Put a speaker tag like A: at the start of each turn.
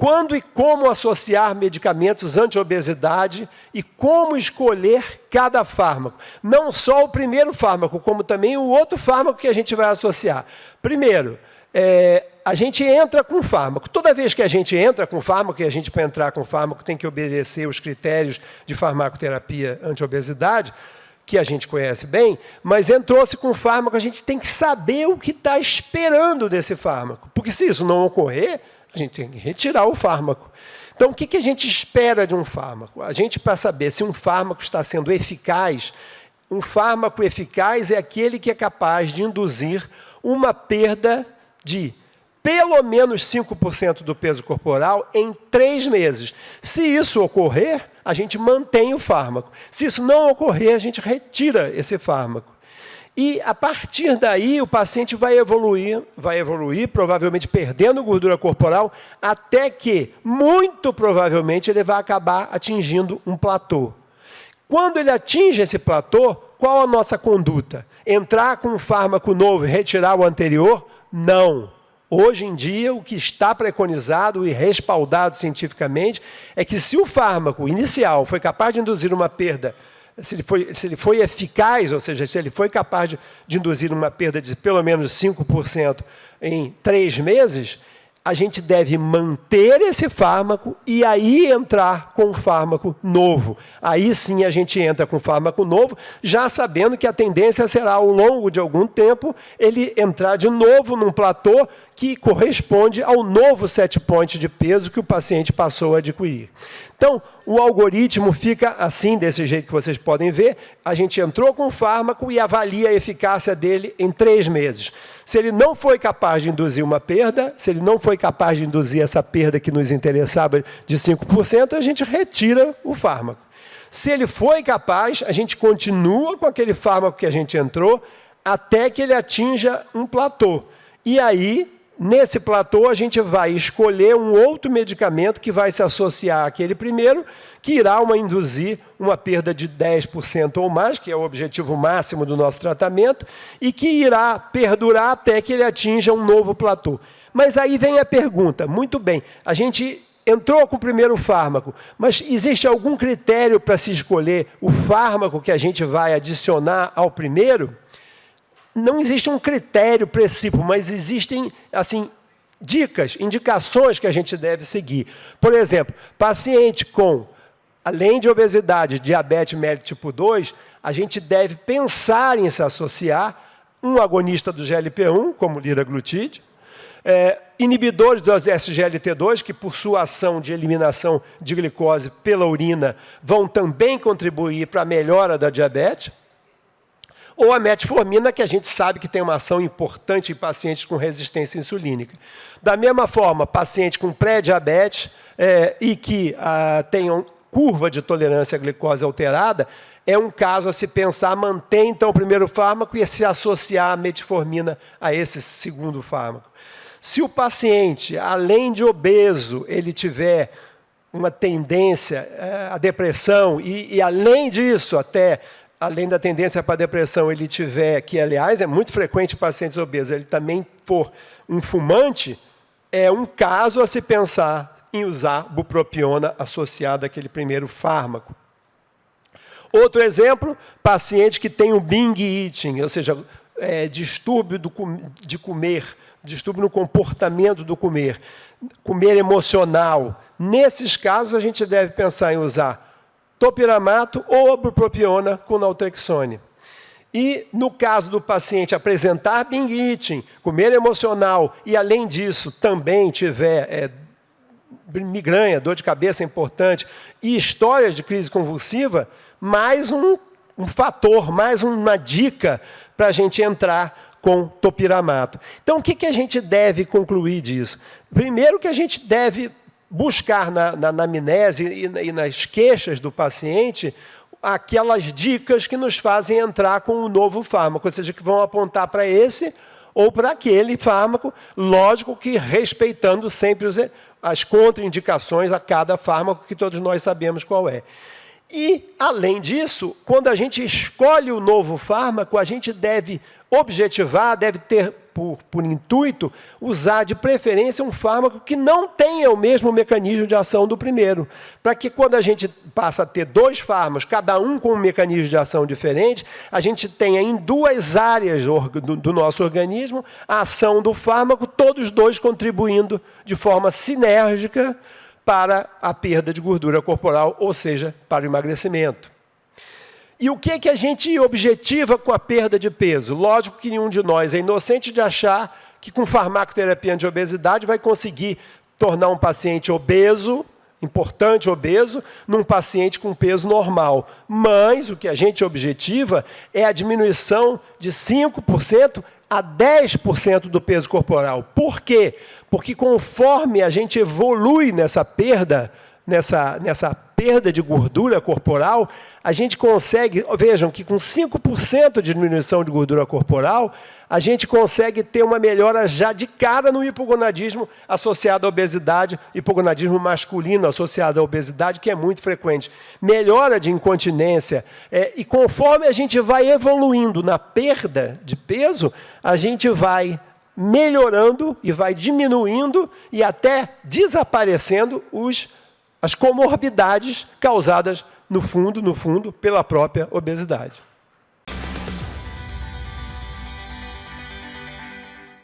A: quando e como associar medicamentos anti-obesidade e como escolher cada fármaco. Não só o primeiro fármaco, como também o outro fármaco que a gente vai associar. Primeiro, a gente entra com fármaco. Toda vez que a gente entra com fármaco, e a gente, para entrar com fármaco, tem que obedecer os critérios de farmacoterapia anti-obesidade, que a gente conhece bem, mas entrou-se com fármaco, a gente tem que saber o que está esperando desse fármaco. Porque se isso não ocorrer, a gente tem que retirar o fármaco. Então, o que a gente espera de um fármaco? A gente, para saber se um fármaco está sendo eficaz, um fármaco eficaz é aquele que é capaz de induzir uma perda de pelo menos 5% do peso corporal em 3 meses. Se isso ocorrer, a gente mantém o fármaco. Se isso não ocorrer, a gente retira esse fármaco. E, a partir daí, o paciente vai evoluir, provavelmente perdendo gordura corporal, até que, muito provavelmente, ele vai acabar atingindo um platô. Quando ele atinge esse platô, qual a nossa conduta? Entrar com um fármaco novo e retirar o anterior? Não. Hoje em dia, o que está preconizado e respaldado cientificamente é que se o fármaco inicial foi capaz de induzir uma perda, se ele foi eficaz, ou seja, se ele foi capaz de induzir uma perda de pelo menos 5% em 3 meses, a gente deve manter esse fármaco e aí entrar com um fármaco novo. Aí sim a gente entra com um fármaco novo, já sabendo que a tendência será, ao longo de algum tempo, ele entrar de novo num platô que corresponde ao novo set point de peso que o paciente passou a adquirir. Então, o algoritmo fica assim, desse jeito que vocês podem ver. A gente entrou com o fármaco e avalia a eficácia dele em 3 meses. Se ele não foi capaz de induzir uma perda, se ele não foi capaz de induzir essa perda que nos interessava de 5%, a gente retira o fármaco. Se ele foi capaz, a gente continua com aquele fármaco que a gente entrou até que ele atinja um platô. E aí, nesse platô, a gente vai escolher um outro medicamento que vai se associar àquele primeiro, que irá induzir uma perda de 10% ou mais, que é o objetivo máximo do nosso tratamento, e que irá perdurar até que ele atinja um novo platô. Mas aí vem a pergunta, muito bem, a gente entrou com o primeiro fármaco, mas existe algum critério para se escolher o fármaco que a gente vai adicionar ao primeiro? Não existe um critério preciso, mas existem, assim, dicas, indicações que a gente deve seguir. Por exemplo, paciente com, além de obesidade, diabetes mellitus tipo 2, a gente deve pensar em se associar um agonista do GLP-1, como o liraglutide, inibidores do SGLT2, que por sua ação de eliminação de glicose pela urina, vão também contribuir para a melhora da diabetes, ou a metformina, que a gente sabe que tem uma ação importante em pacientes com resistência insulínica. Da mesma forma, paciente com pré-diabetes e que tenham curva de tolerância à glicose alterada, é um caso a se pensar, manter então o primeiro fármaco e se associar a metformina a esse segundo fármaco. Se o paciente, além de obeso, ele tiver uma tendência à depressão e além disso, além da tendência para a depressão, ele tiver, que aliás é muito frequente em pacientes obesos, ele também for um fumante, é um caso a se pensar em usar bupropiona associada àquele primeiro fármaco. Outro exemplo, paciente que tem o binge eating, ou seja, distúrbio de comer, distúrbio no comportamento do comer emocional. Nesses casos, a gente deve pensar em usar topiramato ou bupropiona com naltrexone. E, no caso do paciente apresentar binge eating, comer emocional, e, além disso, também tiver migrânia, dor de cabeça importante, e histórias de crise convulsiva, mais um fator, mais uma dica para a gente entrar com topiramato. Então, o que a gente deve concluir disso? Primeiro que a gente deve buscar na anamnese e nas queixas do paciente aquelas dicas que nos fazem entrar com um novo fármaco, ou seja, que vão apontar para esse ou para aquele fármaco, lógico que respeitando sempre as contraindicações a cada fármaco, que todos nós sabemos qual é. E, além disso, quando a gente escolhe o novo fármaco, a gente deve objetivar, deve ter por intuito usar de preferência um fármaco que não tenha o mesmo mecanismo de ação do primeiro, para que quando a gente passa a ter 2 fármacos, cada um com um mecanismo de ação diferente, a gente tenha em 2 áreas do nosso organismo a ação do fármaco, todos 2 contribuindo de forma sinérgica para a perda de gordura corporal, ou seja, para o emagrecimento. E o que a gente objetiva com a perda de peso? Lógico que nenhum de nós é inocente de achar que com farmacoterapia anti-obesidade vai conseguir tornar um paciente obeso, importante obeso, num paciente com peso normal. Mas o que a gente objetiva é a diminuição de 5% a 10% do peso corporal. Por quê? Porque conforme a gente evolui nessa perda de gordura corporal, a gente consegue, vejam que com 5% de diminuição de gordura corporal, a gente consegue ter uma melhora já de cara no hipogonadismo associado à obesidade, hipogonadismo masculino associado à obesidade, que é muito frequente. Melhora de incontinência, e conforme a gente vai evoluindo na perda de peso, a gente vai melhorando e vai diminuindo e até desaparecendo as comorbidades causadas, no fundo, pela própria obesidade.